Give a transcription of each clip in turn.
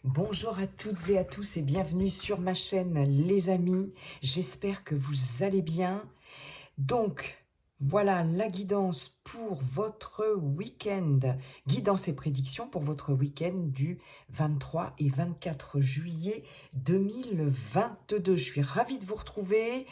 Bonjour à toutes et à tous et bienvenue sur ma chaîne les amis, j'espère que vous allez bien. Donc voilà la guidance pour votre week-end, guidance et prédictions pour votre week-end du 23 et 24 juillet 2022. Je suis ravie de vous retrouver.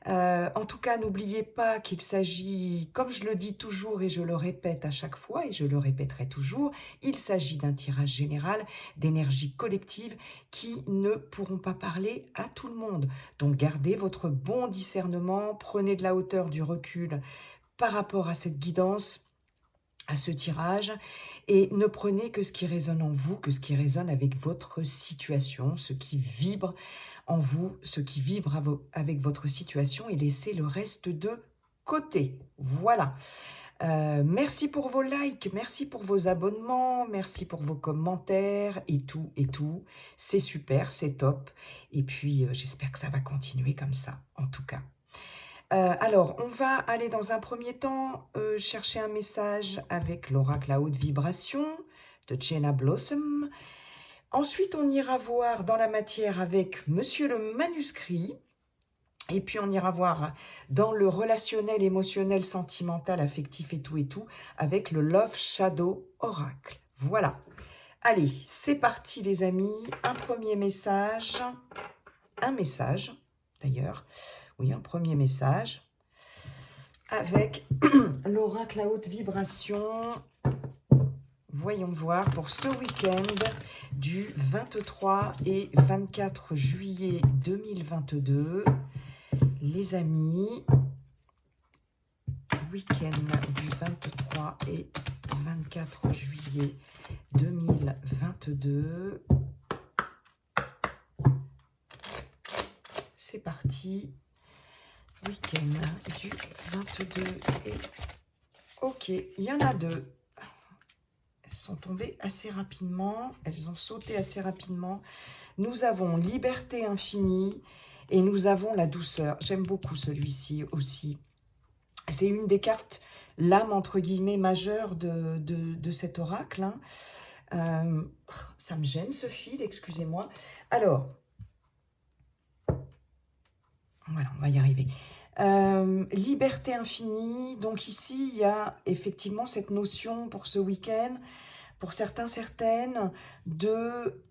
En tout cas, n'oubliez pas qu'il s'agit, comme je le dis toujours et je le répète à chaque fois et je le répéterai toujours, il s'agit d'un tirage général d'énergie collective qui ne pourront pas parler à tout le monde. Donc gardez votre bon discernement, prenez de la hauteur, du recul par rapport à cette guidance, à ce tirage, et ne prenez que ce qui résonne en vous, que ce qui résonne avec votre situation, ce qui vibre en vous, ce qui vibre avec votre situation, et laissez le reste de côté. Voilà. Merci pour vos likes, merci pour vos abonnements, merci pour vos commentaires et tout, et tout. C'est super, c'est top. Et puis, j'espère que ça va continuer comme ça, en tout cas. Alors, on va aller dans un premier temps chercher un message avec l'oracle à haute vibration de Jenna Blossom. Ensuite, on ira voir dans la matière avec Monsieur le manuscrit. Et puis, on ira voir dans le relationnel, émotionnel, sentimental, affectif et tout, avec le Love Shadow Oracle. Voilà. Allez, c'est parti les amis. Un premier message. Un message, d'ailleurs. Oui, un premier message. Avec l'oracle à haute vibration. Voyons voir pour ce week-end du 23 et 24 juillet 2022. Les amis, week-end du 23 et 24 juillet 2022. C'est parti. Week-end du 22 et... Ok, il y en a deux. Elles sont tombées assez rapidement. Elles ont sauté assez rapidement. Nous avons liberté infinie et nous avons la douceur. J'aime beaucoup celui-ci aussi. C'est une des cartes, l'âme entre guillemets majeure de cet oracle. Hein. Ça me gêne ce fil, excusez-moi. Alors, voilà, on va y arriver. Liberté infinie, donc ici il y a effectivement cette notion pour ce week-end, pour certains, certaines, de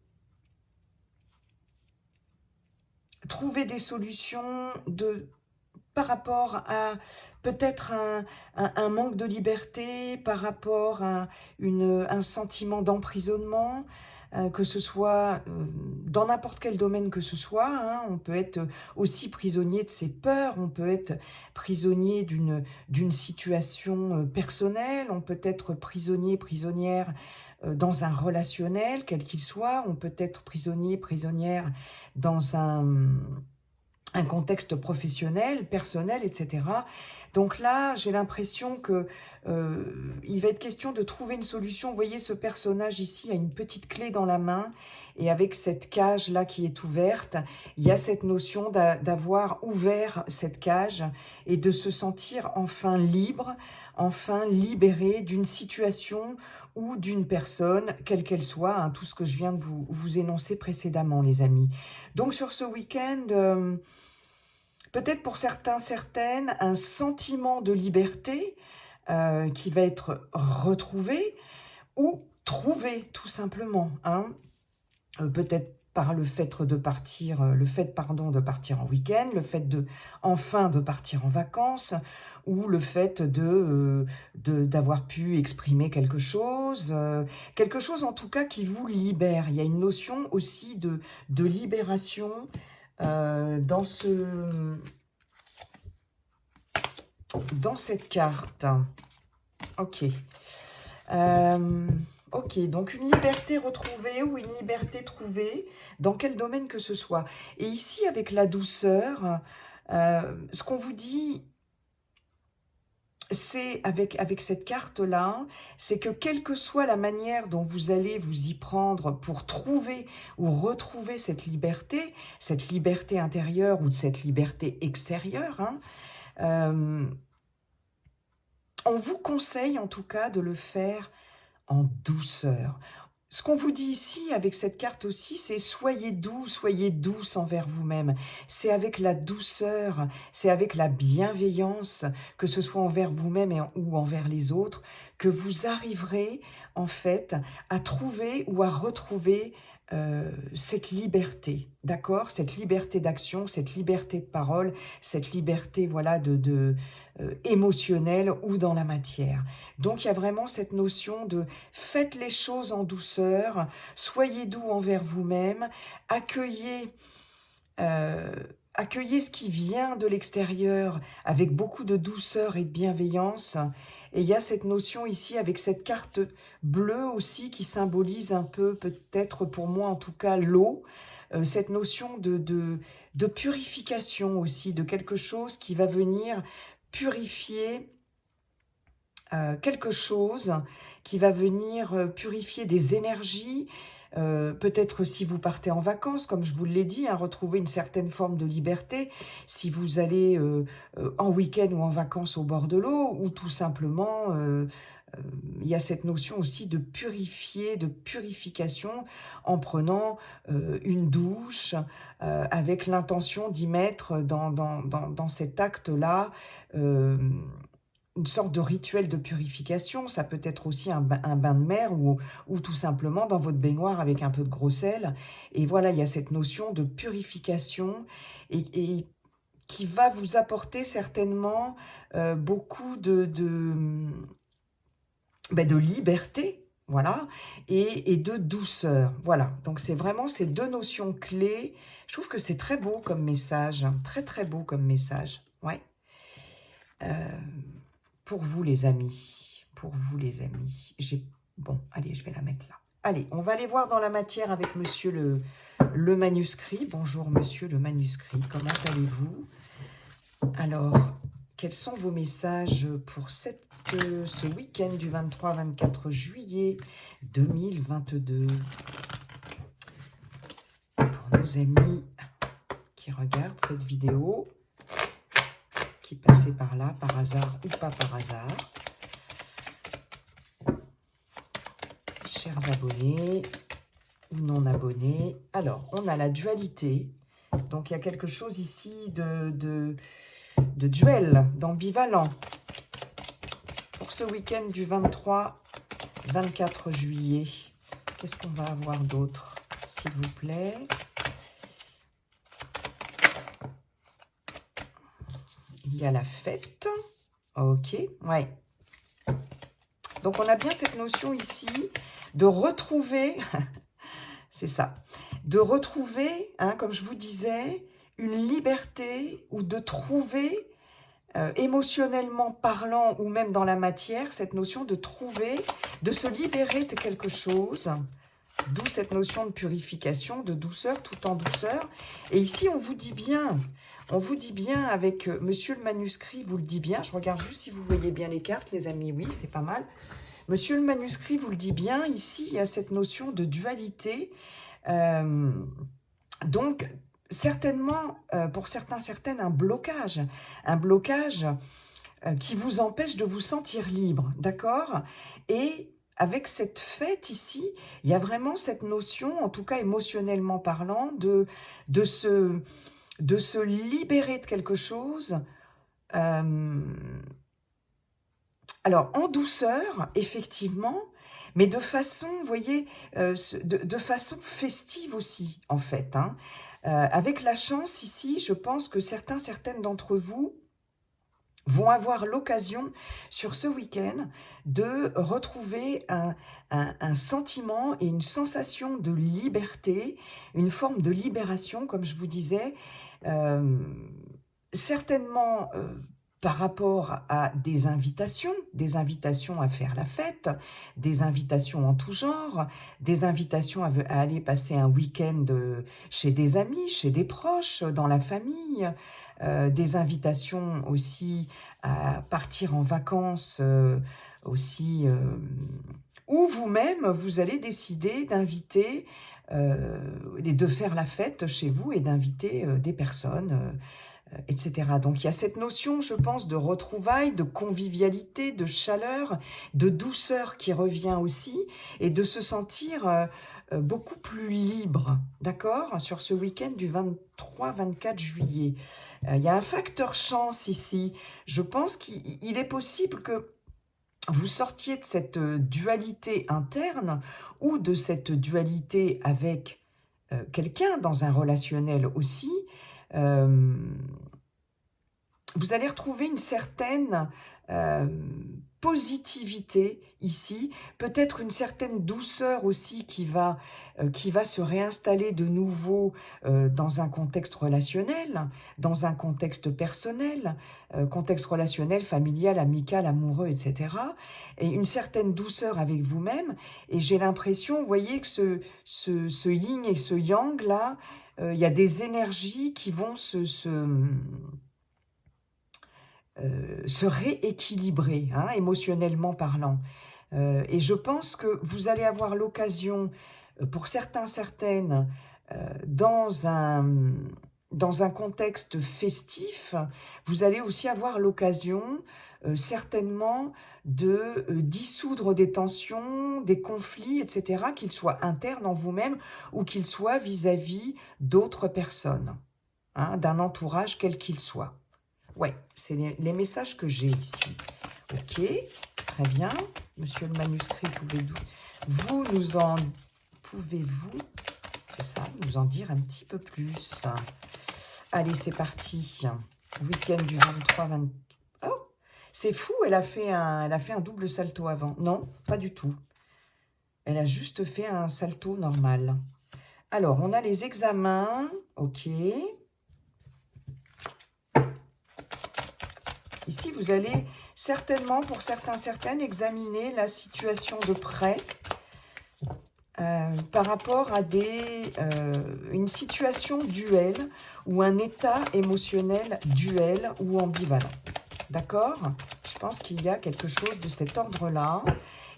trouver des solutions par rapport à peut-être un manque de liberté, par rapport à un sentiment d'emprisonnement, que ce soit dans n'importe quel domaine que ce soit. Hein, on peut être aussi prisonnier de ses peurs, on peut être prisonnier d'une situation personnelle, on peut être prisonnier, prisonnière dans un relationnel, quel qu'il soit, on peut être prisonnier, prisonnière dans un contexte professionnel, personnel, etc. Donc là, j'ai l'impression que il va être question de trouver une solution. Vous voyez, ce personnage ici a une petite clé dans la main, et avec cette cage-là qui est ouverte, il y a cette notion d'avoir ouvert cette cage et de se sentir enfin libre, enfin libéré d'une situation ou d'une personne, quelle qu'elle soit, hein, tout ce que je viens de vous énoncer précédemment, les amis. Donc sur ce week-end, peut-être pour certains, certaines, un sentiment de liberté qui va être retrouvé ou trouvé tout simplement. Hein. Peut-être par le fait de partir, de partir en week-end, le fait enfin de partir en vacances, ou le fait d'avoir pu exprimer quelque chose en tout cas qui vous libère. Il y a une notion aussi de libération dans cette carte. Ok. Ok, donc une liberté retrouvée ou une liberté trouvée, dans quel domaine que ce soit. Et ici, avec la douceur, ce qu'on vous dit, c'est avec cette carte-là, c'est que quelle que soit la manière dont vous allez vous y prendre pour trouver ou retrouver cette liberté intérieure ou cette liberté extérieure, hein, on vous conseille en tout cas de le faire en douceur. ce qu'on vous dit ici, avec cette carte aussi, c'est soyez doux, soyez douce envers vous-même. C'est avec la douceur, c'est avec la bienveillance, que ce soit envers vous-même ou envers les autres, que vous arriverez, en fait, à trouver ou à retrouver cette liberté, d'accord? Cette liberté d'action, cette liberté de parole, cette liberté, voilà, émotionnelle ou dans la matière. Donc, il y a vraiment cette notion de faites les choses en douceur, soyez doux envers vous-même, accueillez, euh, accueillez ce qui vient de l'extérieur avec beaucoup de douceur et de bienveillance. Et il y a cette notion ici avec cette carte bleue aussi qui symbolise un peu, peut-être pour moi en tout cas, l'eau. Cette notion de purification aussi, de quelque chose qui va venir purifier quelque chose qui va venir purifier des énergies, peut-être si vous partez en vacances, comme je vous l'ai dit, hein, retrouver une certaine forme de liberté, si vous allez en week-end ou en vacances au bord de l'eau, ou tout simplement, il y a cette notion aussi de purifier, de purification, en prenant une douche, avec l'intention d'y mettre dans cet acte-là, une sorte de rituel de purification. Ça peut être aussi un bain de mer ou tout simplement dans votre baignoire avec un peu de gros sel. Et voilà, il y a cette notion de purification et qui va vous apporter certainement beaucoup de liberté, voilà, et de douceur. Voilà, donc c'est vraiment ces deux notions clés. Je trouve que c'est très beau comme message, hein, très très beau comme message. Ouais. Pour vous les amis, pour vous les amis, bon, allez, je vais la mettre là. Allez, on va aller voir dans la matière avec monsieur le manuscrit. Bonjour monsieur le manuscrit, comment allez-vous? Alors, quels sont vos messages pour ce week-end du 23-24 juillet 2022 pour nos amis qui regardent cette vidéo, qui passaient par là, par hasard ou pas par hasard. Chers abonnés ou non abonnés. Alors, on a la dualité. Donc, il y a quelque chose ici de duel, d'ambivalent. Pour ce week-end du 23-24 juillet, qu'est-ce qu'on va avoir d'autre, s'il vous plaît? Il y a la fête. Ok, ouais. Donc, on a bien cette notion ici de retrouver, c'est ça, de retrouver, hein, comme je vous disais, une liberté ou de trouver, émotionnellement parlant ou même dans la matière, cette notion de trouver, de se libérer de quelque chose, d'où cette notion de purification, de douceur, tout en douceur. Et ici, on vous dit bien avec monsieur le manuscrit, vous le dit bien, je regarde juste si vous voyez bien les cartes, les amis, oui, c'est pas mal. Monsieur le manuscrit vous le dit bien, ici, il y a cette notion de dualité. Donc, certainement, pour certaines, un blocage qui vous empêche de vous sentir libre, d'accord? Et avec cette fête ici, il y a vraiment cette notion, en tout cas émotionnellement parlant, de se libérer de quelque chose. Alors, en douceur, effectivement, mais de façon, vous voyez, de façon festive aussi, en fait. Hein. Avec la chance, ici, je pense que certaines d'entre vous vont avoir l'occasion, sur ce week-end, de retrouver un sentiment et une sensation de liberté, une forme de libération, comme je vous disais, certainement par rapport à des invitations à faire la fête, des invitations en tout genre, des invitations à aller passer un week-end chez des amis, chez des proches, dans la famille, des invitations aussi à partir en vacances aussi, ou vous-même, vous allez décider d'inviter, de faire la fête chez vous et d'inviter des personnes etc. Donc il y a cette notion, je pense, de retrouvailles, de convivialité, de chaleur, de douceur qui revient aussi, et de se sentir beaucoup plus libre, d'accord, sur ce week-end du 23-24 juillet. Il y a un facteur chance ici. Je pense qu'il est possible que vous sortiez de cette dualité interne ou de cette dualité avec quelqu'un dans un relationnel aussi. Vous allez retrouver une certaine positivité ici, peut-être une certaine douceur aussi qui va se réinstaller de nouveau dans un contexte relationnel, dans un contexte personnel, contexte relationnel, familial, amical, amoureux, etc. Et une certaine douceur avec vous-même. Et j'ai l'impression, vous voyez, que ce yin et ce yang, là, il y a des énergies qui vont se rééquilibrer, hein, émotionnellement parlant. Et je pense que vous allez avoir l'occasion, pour certains, certaines, dans un contexte festif, vous allez aussi avoir l'occasion, certainement, de dissoudre des tensions, des conflits, etc., qu'ils soient internes en vous-même ou qu'ils soient vis-à-vis d'autres personnes, hein, d'un entourage quel qu'il soit. Ouais, c'est les messages que j'ai ici. Ok, très bien. Monsieur le manuscrit, pouvez-vous, c'est ça, nous en dire un petit peu plus. Allez, c'est parti. Week-end du 23-24. Oh, c'est fou, elle a fait un double salto avant. Non, pas du tout. Elle a juste fait un salto normal. Alors, on a les examens. Ok. Ici, vous allez certainement, pour certains, certaines, examiner la situation de près par rapport à une situation duel ou un état émotionnel duel ou ambivalent. D'accord? Je pense qu'il y a quelque chose de cet ordre-là.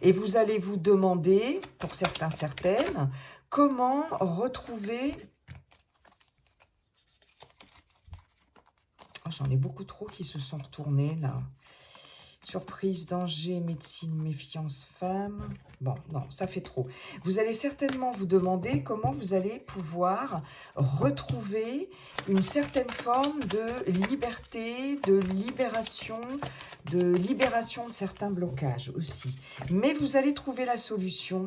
Et vous allez vous demander, pour certains, certaines, comment retrouver... Oh, j'en ai beaucoup trop qui se sont retournés, là. Surprise, danger, médecine, méfiance, femme. Bon, non, ça fait trop. Vous allez certainement vous demander comment vous allez pouvoir retrouver une certaine forme de liberté, de libération de certains blocages aussi. Mais vous allez trouver la solution.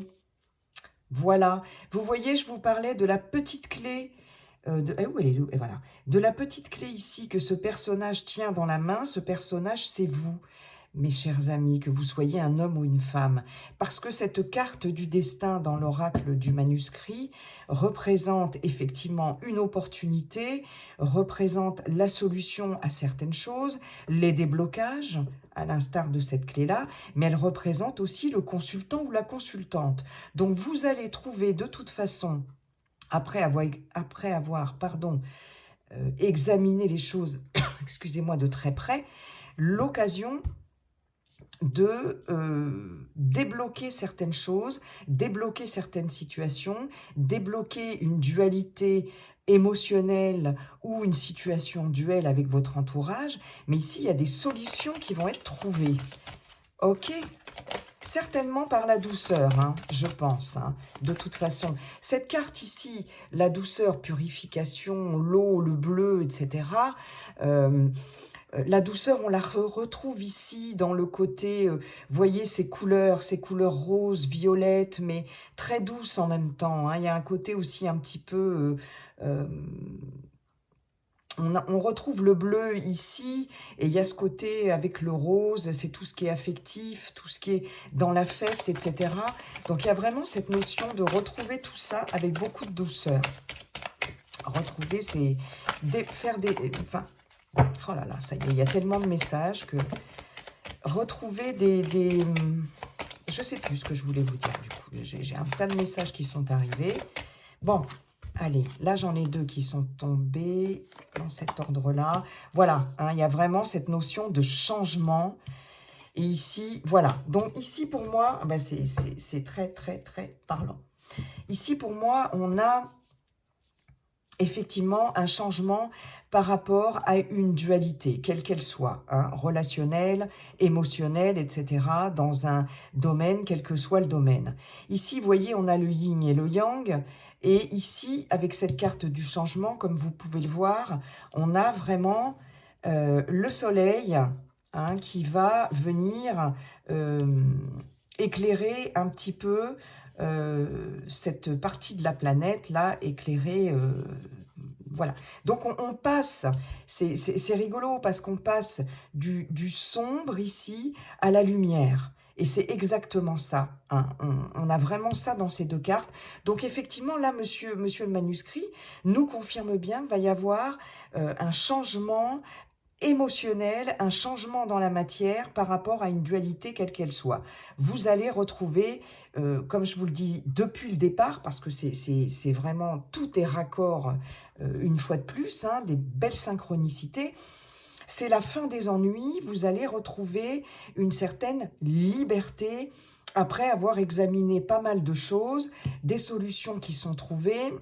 Voilà. Vous voyez, je vous parlais de la petite clé. Où elle est, et voilà. De la petite clé ici que ce personnage tient dans la main. Ce personnage, c'est vous. Mes chers amis, que vous soyez un homme ou une femme, parce que cette carte du destin dans l'oracle du manuscrit représente effectivement une opportunité, représente la solution à certaines choses, les déblocages, à l'instar de cette clé-là, mais elle représente aussi le consultant ou la consultante. Donc vous allez trouver de toute façon, après avoir examiné les choses, excusez-moi, de très près, l'occasion de débloquer certaines choses, débloquer certaines situations, débloquer une dualité émotionnelle ou une situation duel avec votre entourage. Mais ici, il y a des solutions qui vont être trouvées. Ok, certainement par la douceur, hein, je pense, hein, de toute façon. Cette carte ici, la douceur, purification, l'eau, le bleu, etc., la douceur, on la retrouve ici dans le côté, voyez ces couleurs roses, violettes, mais très douces en même temps, hein. Il y a un côté aussi un petit peu... on retrouve le bleu ici, et il y a ce côté avec le rose, c'est tout ce qui est affectif, tout ce qui est dans la fête, etc. Donc il y a vraiment cette notion de retrouver tout ça avec beaucoup de douceur. Retrouver, c'est... Enfin, oh là là, ça y est, il y a tellement de messages que... Retrouver je sais plus ce que je voulais vous dire, du coup. J'ai un tas de messages qui sont arrivés. Bon, allez, là, j'en ai deux qui sont tombés dans cet ordre-là. Voilà, hein, il y a vraiment cette notion de changement. Et ici, voilà. Donc, ici, pour moi, ben c'est très, très, très parlant. Ici, pour moi, on a effectivement un changement par rapport à une dualité, quelle qu'elle soit, hein, relationnelle, émotionnelle, etc., dans un domaine, quel que soit le domaine. Ici, vous voyez, on a le yin et le yang, et ici, avec cette carte du changement, comme vous pouvez le voir, on a vraiment le soleil, hein, qui va venir éclairer un petit peu cette partie de la planète là, éclairée, voilà. Donc on passe, c'est rigolo parce qu'on passe du sombre ici à la lumière. Et c'est exactement ça, hein. On a vraiment ça dans ces deux cartes. Donc effectivement, là, monsieur le manuscrit nous confirme bien qu'il va y avoir un changement émotionnel, un changement dans la matière par rapport à une dualité quelle qu'elle soit. Vous allez retrouver, comme je vous le dis depuis le départ, parce que c'est vraiment, tout est raccord une fois de plus, hein, des belles synchronicités, c'est la fin des ennuis, vous allez retrouver une certaine liberté après avoir examiné pas mal de choses, des solutions qui sont trouvées,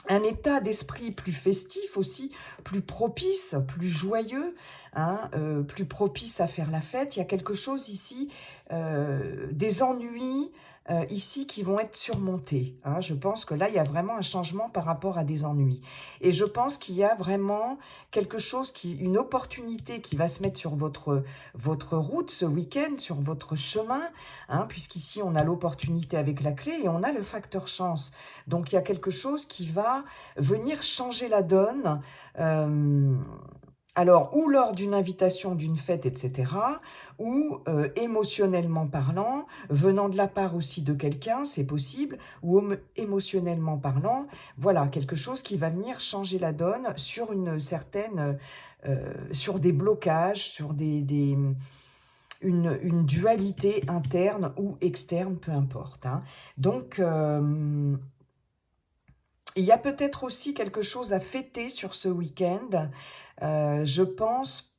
un état d'esprit plus festif aussi, plus propice, plus joyeux, hein, plus propice à faire la fête. Il y a quelque chose ici, des ennuis ici qui vont être surmontés, hein. Je pense que là, il y a vraiment un changement par rapport à des ennuis. Et je pense qu'il y a vraiment quelque chose, une opportunité qui va se mettre sur votre route ce week-end, sur votre chemin, hein, puisqu'ici, on a l'opportunité avec la clé et on a le facteur chance. Donc, il y a quelque chose qui va venir changer la donne, alors, ou lors d'une invitation, d'une fête, etc., ou émotionnellement parlant, venant de la part aussi de quelqu'un, c'est possible, ou émotionnellement parlant, voilà, quelque chose qui va venir changer la donne sur une certaine, sur des blocages, sur une dualité interne ou externe, peu importe, hein. Donc, il y a peut-être aussi quelque chose à fêter sur ce week-end. Je pense,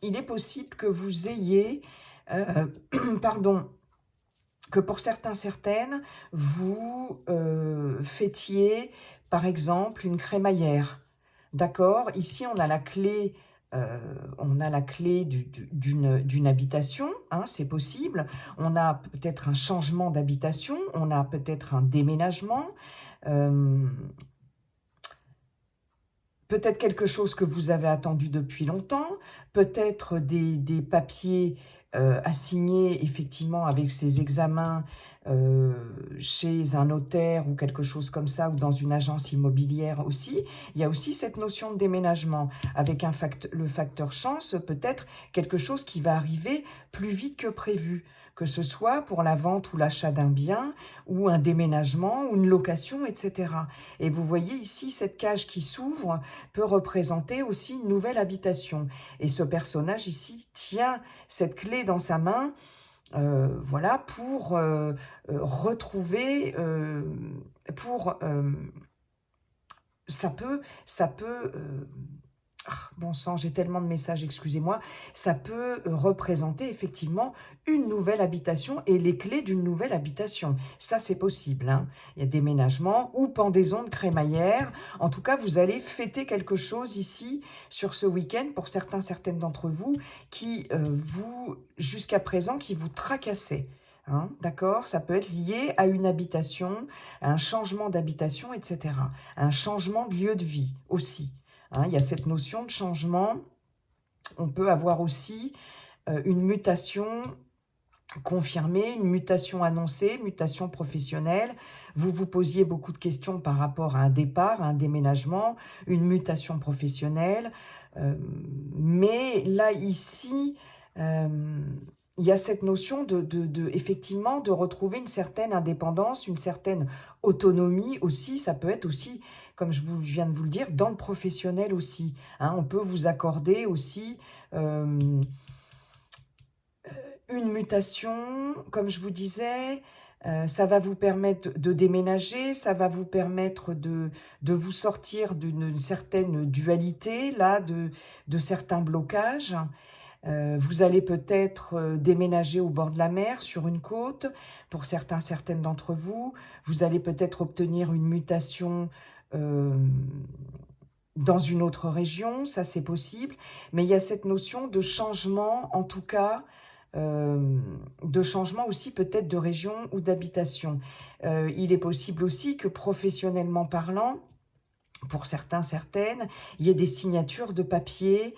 il est possible que vous ayez, pardon, que pour certains, certaines, vous fêtiez, par exemple, une crémaillère. D'accord? Ici, on a la clé, d'une habitation, hein, c'est possible. On a peut-être un changement d'habitation, on a peut-être un déménagement, peut-être quelque chose que vous avez attendu depuis longtemps, peut-être des papiers à signer effectivement avec ces examens chez un notaire ou quelque chose comme ça, ou dans une agence immobilière aussi. Il y a aussi cette notion de déménagement. Avec le facteur chance, peut-être quelque chose qui va arriver plus vite que prévu, que ce soit pour la vente ou l'achat d'un bien, ou un déménagement, ou une location, etc. Et vous voyez ici, cette cage qui s'ouvre peut représenter aussi une nouvelle habitation. Et ce personnage ici tient cette clé dans sa main, voilà, pour retrouver, ça peut, bon sang, j'ai tellement de messages, excusez-moi, ça peut représenter effectivement une nouvelle habitation et les clés d'une nouvelle habitation. Ça, c'est possible, hein. Il y a déménagement ou pendaison de crémaillère. En tout cas, vous allez fêter quelque chose ici sur ce week-end pour certains, certaines d'entre vous qui jusqu'à présent, qui vous tracassaient. Hein, d'accord? Ça peut être lié à une habitation, à un changement d'habitation, etc. Un changement de lieu de vie aussi. Hein, il y a cette notion de changement. On peut avoir aussi une mutation confirmée, une mutation annoncée, mutation professionnelle. Vous vous posiez beaucoup de questions par rapport à un départ, à un déménagement, une mutation professionnelle. Mais là, ici, il y a cette notion effectivement, de retrouver une certaine indépendance, une certaine autonomie aussi. Ça peut être aussi, comme je viens de vous le dire, dans le professionnel aussi, hein. On peut vous accorder aussi une mutation, comme je vous disais. Ça va vous permettre de déménager, ça va vous permettre de vous sortir d'une certaine dualité, là, de certains blocages. Vous allez peut-être déménager au bord de la mer, sur une côte, pour certains, certaines d'entre vous. Vous allez peut-être obtenir une mutation dans une autre région, ça c'est possible, mais il y a cette notion de changement, en tout cas, de changement aussi peut-être de région ou d'habitation. Il est possible aussi que professionnellement parlant, pour certains, certaines, il y ait des signatures de papier,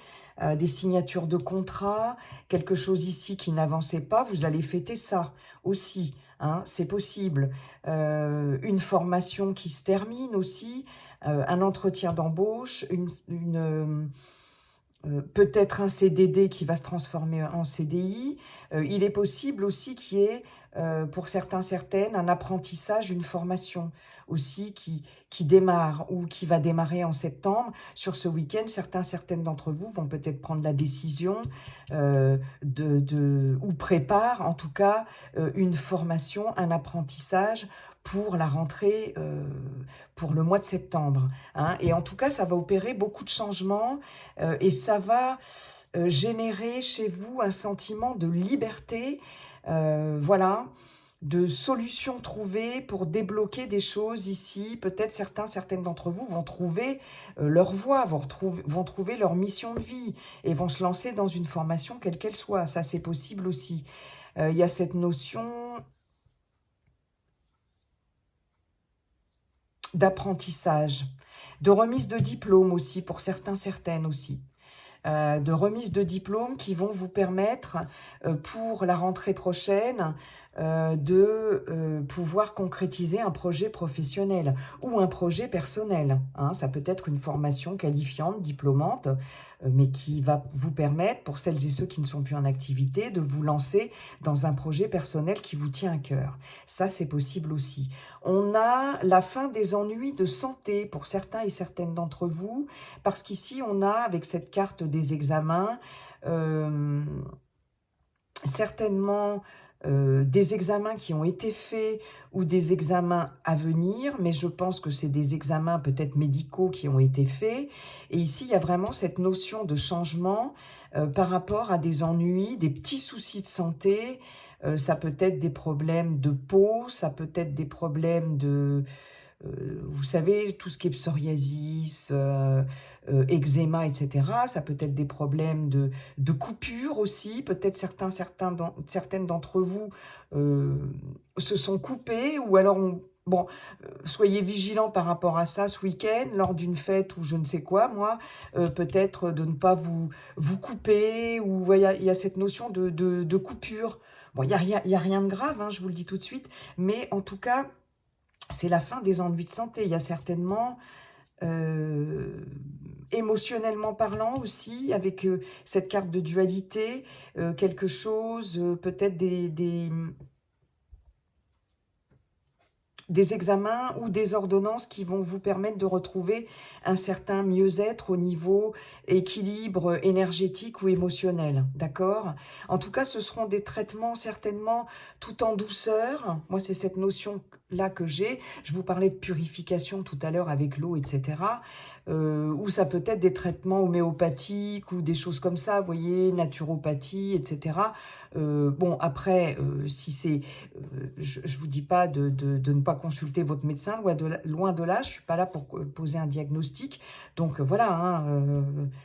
des signatures de contrat, quelque chose ici qui n'avançait pas, vous allez fêter ça aussi, hein, c'est possible. Une formation qui se termine aussi, un entretien d'embauche, peut-être un CDD qui va se transformer en CDI. Il est possible aussi qu'il y ait, pour certains, certaines, un apprentissage, une formation aussi qui démarre ou qui va démarrer en septembre. Sur ce week-end, certains, certaines d'entre vous vont peut-être prendre la décision ou préparent en tout cas une formation, un apprentissage pour la rentrée, pour le mois de septembre, hein. Et en tout cas, ça va opérer beaucoup de changements et ça va générer chez vous un sentiment de liberté, voilà, de solutions trouvées pour débloquer des choses ici. Peut-être certaines d'entre vous vont trouver leur voie, vont trouver leur mission de vie et vont se lancer dans une formation quelle qu'elle soit. Ça, c'est possible aussi. Il y a cette notion d'apprentissage, de remise de diplôme aussi, pour certains, certaines aussi. De remise de diplôme qui vont vous permettre, pour la rentrée prochaine, de pouvoir concrétiser un projet professionnel ou un projet personnel, hein. Ça peut être une formation qualifiante, diplômante, mais qui va vous permettre, pour celles et ceux qui ne sont plus en activité, de vous lancer dans un projet personnel qui vous tient à cœur. Ça, c'est possible aussi. On a la fin des ennuis de santé pour certains et certaines d'entre vous, parce qu'ici, on a, avec cette carte des examens, certainement des examens qui ont été faits ou des examens à venir, mais je pense que c'est des examens peut-être médicaux qui ont été faits. Et ici, il y a vraiment cette notion de changement par rapport à des ennuis, des petits soucis de santé. Ça peut être des problèmes de peau, ça peut être des problèmes de... vous savez, tout ce qui est psoriasis, eczéma, etc. Ça peut être des problèmes de coupure aussi. Peut-être certaines d'entre vous se sont coupés ou alors, bon, soyez vigilants par rapport à ça ce week-end, lors d'une fête ou je ne sais quoi, moi, peut-être de ne pas vous couper, ou voilà, il y a cette notion de coupure. Bon, il y a rien de grave, hein, je vous le dis tout de suite, mais en tout cas, c'est la fin des ennuis de santé. Il y a certainement, émotionnellement parlant aussi, avec cette carte de dualité, quelque chose, peut-être des examens ou des ordonnances qui vont vous permettre de retrouver un certain mieux-être au niveau équilibre énergétique ou émotionnel, d'accord? En tout cas, ce seront des traitements certainement tout en douceur. Moi, c'est cette notion-là que j'ai. Je vous parlais de purification tout à l'heure avec l'eau, etc. Ou ça peut être des traitements homéopathiques ou des choses comme ça, vous voyez, naturopathie, etc. Bon, après, si c'est... je ne vous dis pas de ne pas consulter votre médecin, loin de là, je ne suis pas là pour poser un diagnostic. Donc voilà, hein,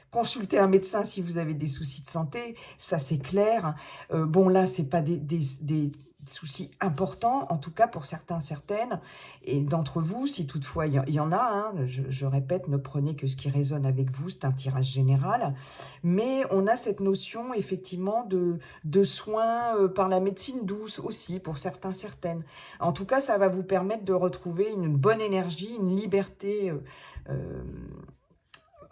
consultez un médecin si vous avez des soucis de santé, ça c'est clair. Bon, là, ce n'est pas des soucis importants, en tout cas pour certains, certaines, et d'entre vous, si toutefois il y en a, hein, je répète, ne prenez que ce qui résonne avec vous, c'est un tirage général, mais on a cette notion effectivement de soins par la médecine douce aussi, pour certains, certaines. En tout cas, ça va vous permettre de retrouver une bonne énergie, une liberté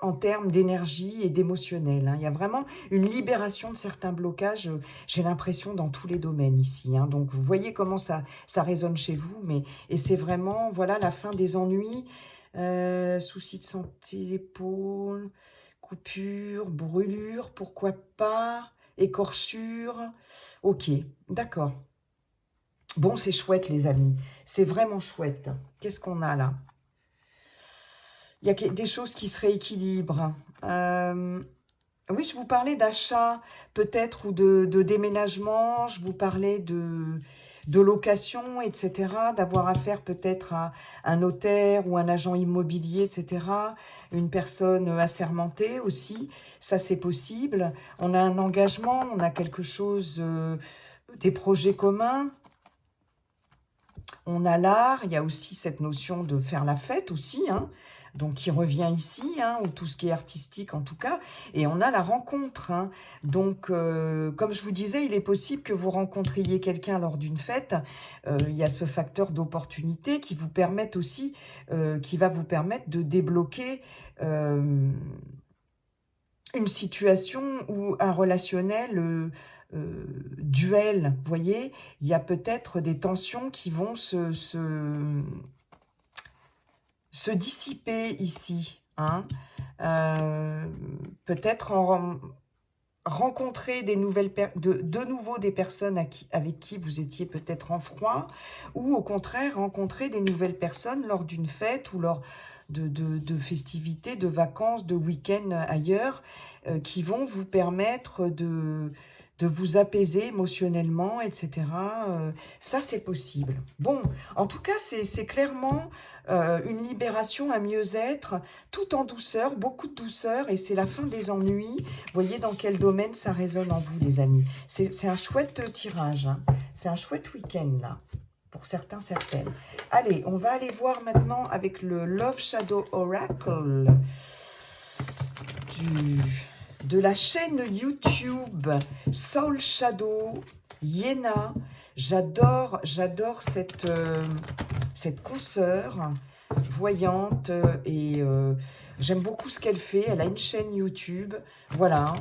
en termes d'énergie et d'émotionnel, hein. Il y a vraiment une libération de certains blocages, j'ai l'impression, dans tous les domaines ici, hein. Donc, vous voyez comment ça résonne chez vous, et c'est vraiment, voilà, la fin des ennuis, soucis de santé, épaules, coupure, brûlure, pourquoi pas, écorchure. Ok, d'accord. Bon, c'est chouette, les amis. C'est vraiment chouette. Qu'est-ce qu'on a là? Il y a des choses qui se rééquilibrent. Oui, je vous parlais d'achat, peut-être, ou de déménagement. Je vous parlais de location, etc., d'avoir affaire peut-être à un notaire ou un agent immobilier, etc., une personne assermentée aussi, ça c'est possible. On a un engagement, on a quelque chose, des projets communs, on a l'art, il y a aussi cette notion de faire la fête aussi, hein, donc qui revient ici, hein, ou tout ce qui est artistique en tout cas, et on a la rencontre. Hein. Donc, comme je vous disais, il est possible que vous rencontriez quelqu'un lors d'une fête. Il y a ce facteur d'opportunité qui vous permet aussi, qui va vous permettre de débloquer une situation ou un relationnel duel, vous voyez, il y a peut-être des tensions qui vont se dissiper ici. Hein. Peut-être rencontrer des nouvelles de nouveau des personnes avec qui vous étiez peut-être en froid, ou au contraire rencontrer des nouvelles personnes lors d'une fête ou lors de festivités, de vacances, de week-ends ailleurs, qui vont vous permettre de vous apaiser émotionnellement, etc. Ça, c'est possible. Bon, en tout cas, c'est clairement une libération, un mieux-être, tout en douceur, beaucoup de douceur, et c'est la fin des ennuis. Voyez dans quel domaine ça résonne en vous, les amis. C'est un chouette tirage, hein. C'est un chouette week-end, là, pour certains, certaines. Allez, on va aller voir maintenant avec le Love Shadow Oracle de la chaîne YouTube Soul Shadow Yéna. J'adore cette consoeur voyante et j'aime beaucoup ce qu'elle fait. Elle a une chaîne YouTube. Voilà,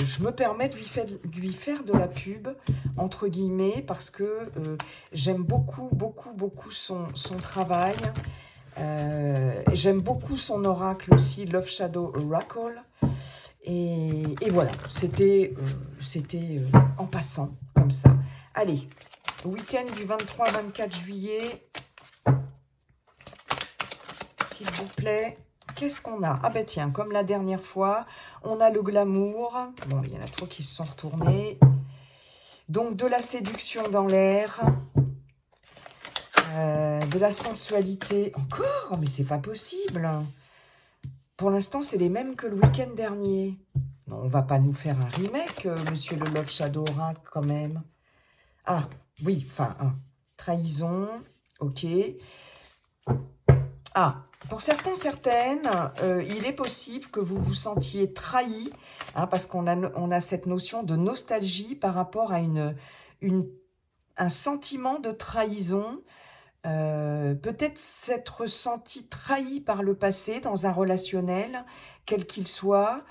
je me permets de lui faire de la pub, entre guillemets, parce que j'aime beaucoup son travail. J'aime beaucoup son oracle aussi, Love Shadow Oracle. Et voilà, c'était en passant, comme ça. Allez, week-end du 23-24 juillet, s'il vous plaît. Qu'est-ce qu'on a? Ah ben tiens, comme la dernière fois, on a le glamour. Bon, il y en a trop qui se sont retournés. Donc, de la séduction dans l'air. De la sensualité. Encore? Mais c'est pas possible. Pour l'instant, c'est les mêmes que le week-end dernier. Non, on va pas nous faire un remake, monsieur le Love Shadow Oracle, quand même. Ah, oui, enfin, trahison, ok. Ah, pour certains, certaines, il est possible que vous vous sentiez trahi, hein, parce qu'on a cette notion de nostalgie par rapport à un sentiment de trahison. Peut-être s'être senti trahi par le passé dans un relationnel, quel qu'il soit.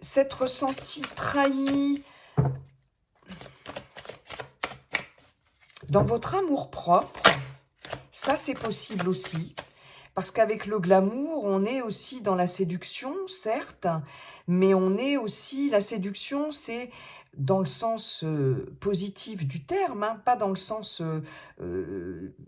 S'être senti trahi dans votre amour-propre, ça c'est possible aussi. Parce qu'avec le glamour, on est aussi dans la séduction, certes, mais on est aussi, la séduction, c'est dans le sens positif du terme, hein, pas dans le sens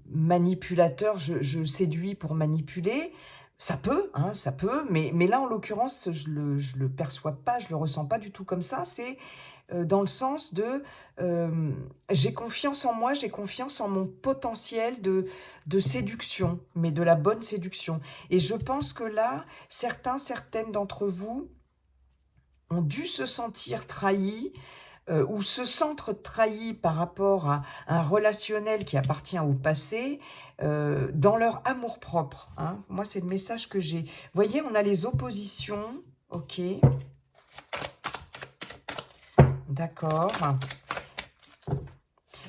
manipulateur, je séduis pour manipuler. Ça peut, hein, ça peut, mais là, en l'occurrence, je le perçois pas, je le ressens pas du tout comme ça. C'est dans le sens de j'ai confiance en moi, j'ai confiance en mon potentiel de séduction, mais de la bonne séduction. Et je pense que là, certaines d'entre vous ont dû se sentir trahis ou se sentent trahis par rapport à un relationnel qui appartient au passé dans leur amour-propre. Hein. Moi, c'est le message que j'ai. Vous voyez, on a les oppositions, ok. D'accord.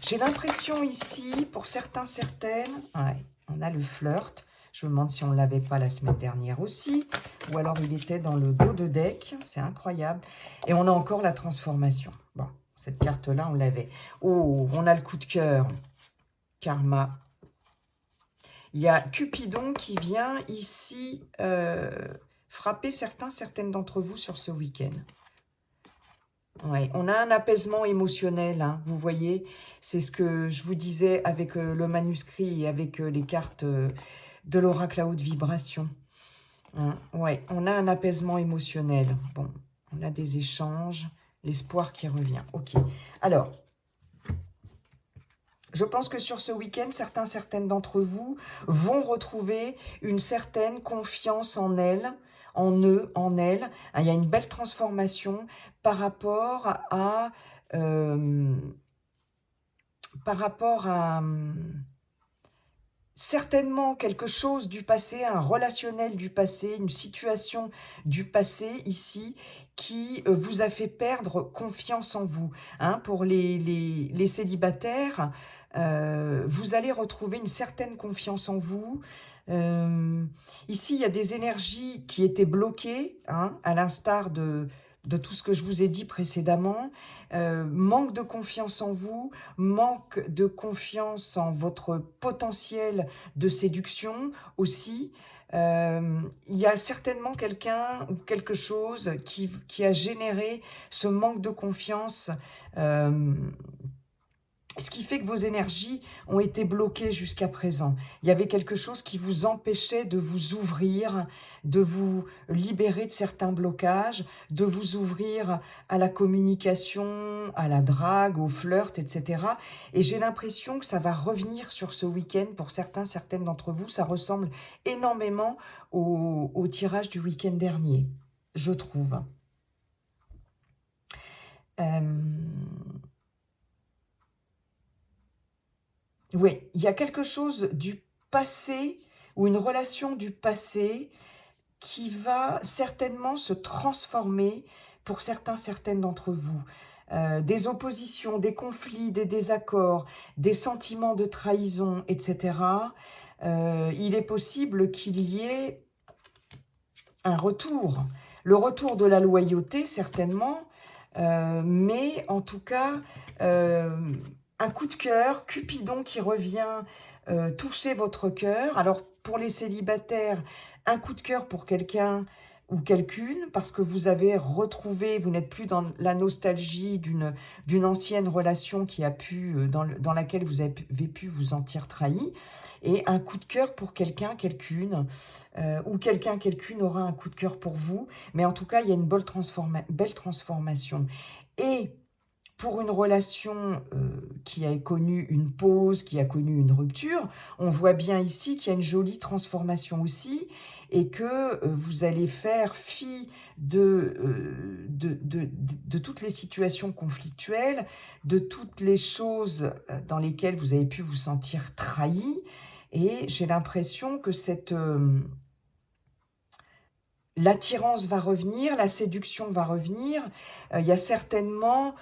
J'ai l'impression ici, pour certains, certaines, ouais, on a le flirt. Je me demande si on ne l'avait pas la semaine dernière aussi. Ou alors il était dans le dos de deck. C'est incroyable. Et on a encore la transformation. Bon, cette carte-là, on l'avait. Oh, on a le coup de cœur. Karma. Il y a Cupidon qui vient ici frapper certaines d'entre vous sur ce week-end. Ouais, on a un apaisement émotionnel, hein, vous voyez. C'est ce que je vous disais avec le manuscrit et avec les cartes de l'oracle à haute vibration. Hein, ouais, on a un apaisement émotionnel. Bon, on a des échanges, l'espoir qui revient. Ok, alors, Je pense que sur ce week-end, certaines d'entre vous vont retrouver une certaine confiance en elles, en eux, en elles. Il y a une belle transformation par rapport à... certainement quelque chose du passé, un relationnel du passé, une situation du passé ici qui vous a fait perdre confiance en vous. Hein, pour les célibataires, vous allez retrouver une certaine confiance en vous. Ici, il y a des énergies qui étaient bloquées, hein, à l'instar de tout ce que je vous ai dit précédemment. Manque de confiance en vous, manque de confiance en votre potentiel de séduction aussi. Il y a certainement quelqu'un ou quelque chose qui a généré ce manque de confiance, ce qui fait que vos énergies ont été bloquées jusqu'à présent. Il y avait quelque chose qui vous empêchait de vous ouvrir, de vous libérer de certains blocages, de vous ouvrir à la communication, à la drague, au flirt, etc. Et j'ai l'impression que ça va revenir sur ce week-end pour certaines d'entre vous. Ça ressemble énormément au tirage du week-end dernier, je trouve. Oui, il y a quelque chose du passé ou une relation du passé qui va certainement se transformer pour certaines d'entre vous. Des oppositions, des conflits, des désaccords, des sentiments de trahison, etc. Il est possible qu'il y ait un retour. Le retour de la loyauté, certainement, mais en tout cas... un coup de cœur, Cupidon qui revient toucher votre cœur. Alors, pour les célibataires, un coup de cœur pour quelqu'un ou quelqu'une, parce que vous avez retrouvé, vous n'êtes plus dans la nostalgie d'une ancienne relation qui a pu, dans laquelle vous avez pu vous sentir trahi. Et un coup de cœur pour quelqu'un, quelqu'une, ou quelqu'un, quelqu'une aura un coup de cœur pour vous. Mais en tout cas, il y a une belle transformation. Et... pour une relation qui a connu une pause, qui a connu une rupture, on voit bien ici qu'il y a une jolie transformation aussi et que vous allez faire fi de toutes les situations conflictuelles, de toutes les choses dans lesquelles vous avez pu vous sentir trahi. Et j'ai l'impression que l'attirance va revenir, la séduction va revenir. Il y a certainement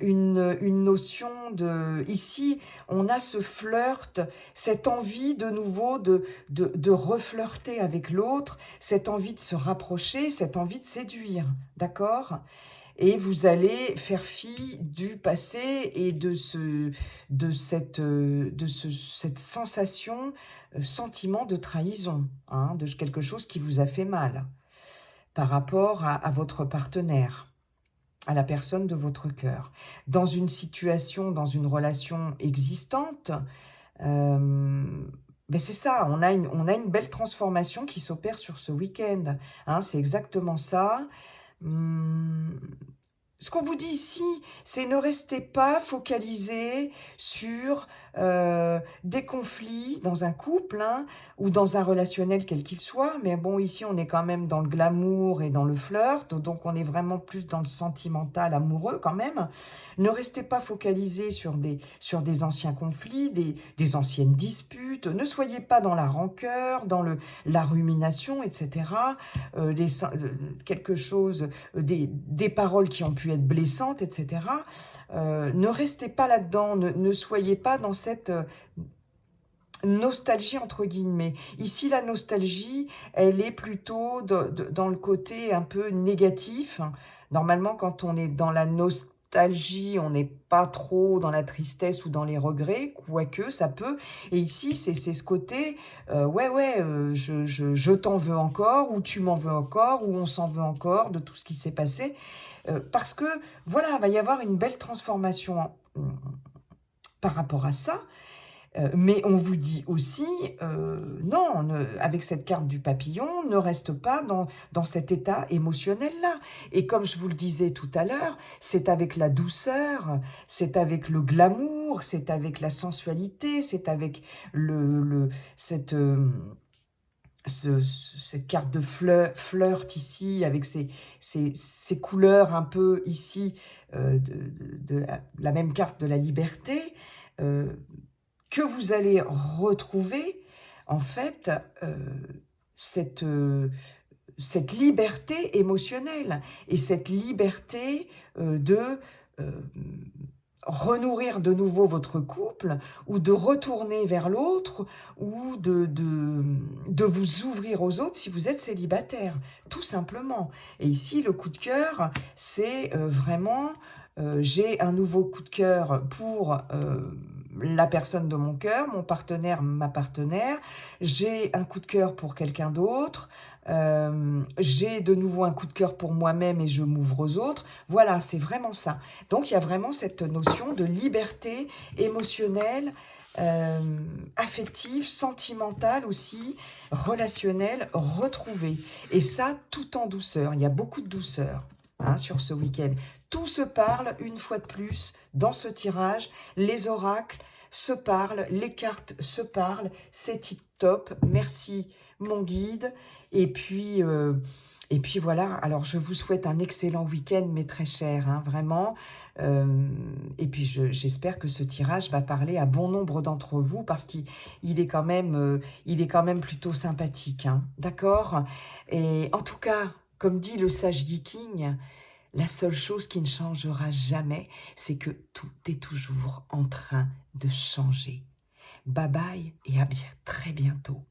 une notion de... Ici, on a ce flirt, cette envie de nouveau de reflirter avec l'autre, cette envie de se rapprocher, cette envie de séduire, d'accord ? Et vous allez faire fi du passé et de cette sensation, sentiment de trahison, hein, de quelque chose qui vous a fait mal par rapport à votre partenaire, à la personne de votre cœur. Dans une situation, dans une relation existante, ben c'est ça, on a une belle transformation qui s'opère sur ce week-end. Hein, c'est exactement ça. Ce qu'on vous dit ici, c'est ne restez pas focalisé sur des conflits dans un couple, hein, ou dans un relationnel quel qu'il soit. Mais bon, ici, on est quand même dans le glamour et dans le flirt, donc on est vraiment plus dans le sentimental, amoureux quand même. Ne restez pas focalisé sur des anciens conflits, des anciennes disputes. Ne soyez pas dans la rancœur, dans la rumination, etc. Quelque chose, des paroles qui ont pu être blessantes, etc. Ne restez pas là-dedans, ne soyez pas dans cette nostalgie entre guillemets. Ici, la nostalgie, elle est plutôt dans le côté un peu négatif. Normalement, quand on est dans la nostalgie, on n'est pas trop dans la tristesse ou dans les regrets, quoique ça peut. Et ici, c'est ce côté, je t'en veux encore, ou tu m'en veux encore, ou on s'en veut encore de tout ce qui s'est passé. Parce que, voilà, il va y avoir une belle transformation par rapport à ça. Mais on vous dit aussi, non, avec cette carte du papillon, ne reste pas dans cet état émotionnel-là. Et comme je vous le disais tout à l'heure, c'est avec la douceur, c'est avec le glamour, c'est avec la sensualité, c'est avec cette, cette carte de flirt ici, avec ces couleurs un peu ici, de la même carte de la liberté, que vous allez retrouver, en fait, cette, cette liberté émotionnelle et cette liberté de renourrir de nouveau votre couple ou de retourner vers l'autre ou de vous ouvrir aux autres si vous êtes célibataire, tout simplement. Et ici, le coup de cœur, c'est vraiment, j'ai un nouveau coup de cœur pour la personne de mon cœur, mon partenaire, ma partenaire, j'ai un coup de cœur pour quelqu'un d'autre, j'ai de nouveau un coup de cœur pour moi-même et je m'ouvre aux autres. Voilà, c'est vraiment ça. Donc, il y a vraiment cette notion de liberté émotionnelle, affective, sentimentale aussi, relationnelle, retrouvée. Et ça, tout en douceur. Il y a beaucoup de douceur sur ce week-end. Tout se parle, une fois de plus, dans ce tirage. Les oracles se parlent, les cartes se parlent. C'est tip-top. Merci, mon guide. Et puis voilà, alors je vous souhaite un excellent week-end, mes très chers, vraiment. Et puis j'espère que ce tirage va parler à bon nombre d'entre vous parce qu'il est quand même plutôt sympathique, d'accord? Et en tout cas, comme dit le sage Viking, la seule chose qui ne changera jamais, c'est que tout est toujours en train de changer. Bye bye et à très bientôt.